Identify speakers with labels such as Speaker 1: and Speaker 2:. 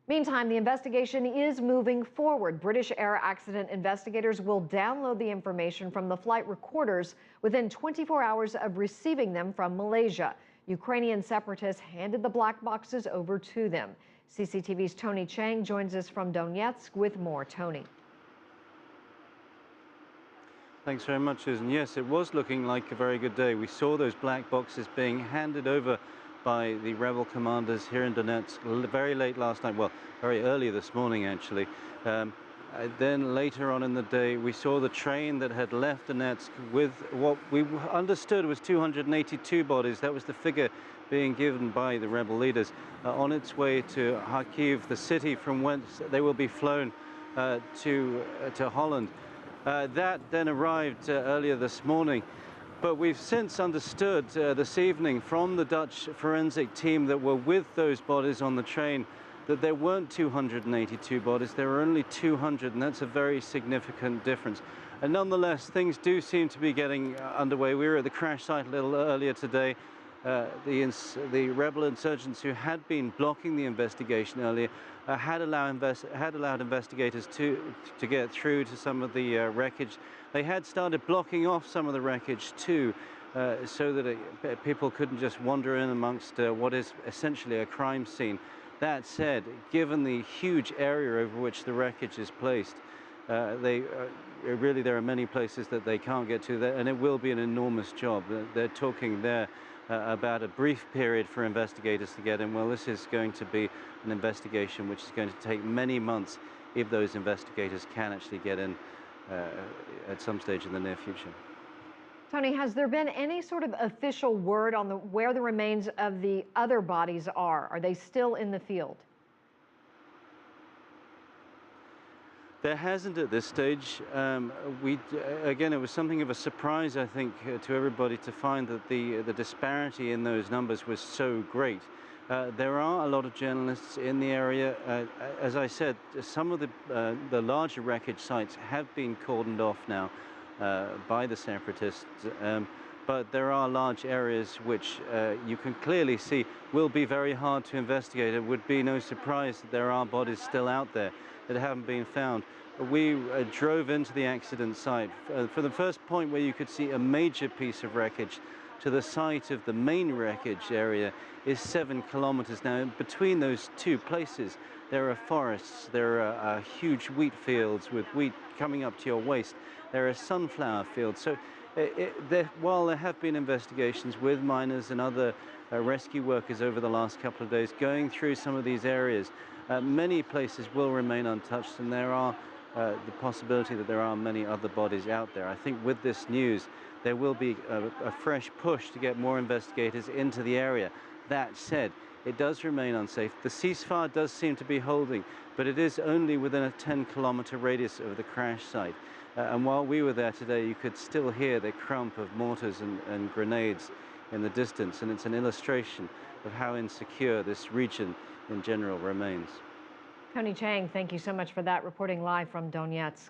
Speaker 1: Meantime, the investigation is moving forward. British air accident investigators will download the information from the flight recorders within 24 hours of receiving them from Malaysia. Ukrainian separatists handed the black boxes over to them. CCTV's Tony Chang joins us from Donetsk with more. Tony.
Speaker 2: Thanks very much, Susan. Yes, it was looking like a very good day. We saw those black boxes being handed over by the rebel commanders here in Donetsk very late last night, well, very early this morning actually. Then later on in the day we saw the train that had left Donetsk with what we understood was 282 bodies. That was the figure being given by the rebel leaders, on its way to Kharkiv, the city from whence they will be flown to Holland. That then arrived earlier this morning. But we've since understood this evening from the Dutch forensic team that were with those bodies on the train that there weren't 282 bodies, there were only 200, and that's a very significant difference. And nonetheless, things do seem to be getting underway. We were at the crash site a little earlier today. The rebel insurgents who had been blocking the investigation earlier had allowed investigators to get through to some of the wreckage. They had started blocking off some of the wreckage too, so that people couldn't just wander in amongst what is essentially a crime scene. That said, given the huge area over which the wreckage is placed, really there are many places that they can't get to there, and it will be an enormous job. They're talking there about a brief period for investigators to get in. Well, this is going to be an investigation which is going to take many months if those investigators can actually get in at some stage in the near future.
Speaker 1: Tony, has there been any sort of official word on where the remains of the other bodies are? Are they still in the field?
Speaker 2: There hasn't at this stage. Again, it was something of a surprise, I think, to everybody to find that the disparity in those numbers was so great. There are a lot of journalists in the area. As I said, some of the larger wreckage sites have been cordoned off now by the separatists, but there are large areas which you can clearly see will be very hard to investigate. It would be no surprise that there are bodies still out there that haven't been found. We drove into the accident site. For the first point where you could see a major piece of wreckage to the site of the main wreckage area is 7 kilometers. Now, between those two places, there are forests, there are huge wheat fields with wheat coming up to your waist. There are sunflower fields. So while there have been investigations with miners and other rescue workers over the last couple of days going through some of these areas, many places will remain untouched, and there are the possibility that there are many other bodies out there. I think with this news, there will be a fresh push to get more investigators into the area. That said, it does remain unsafe. The ceasefire does seem to be holding, but it is only within a 10-kilometer radius of the crash site. And while we were there today, you could still hear the crump of mortars and grenades in the distance, and it's an illustration of how insecure this region in general remains.
Speaker 1: Tony Chang, thank you so much for that, reporting live from Donetsk.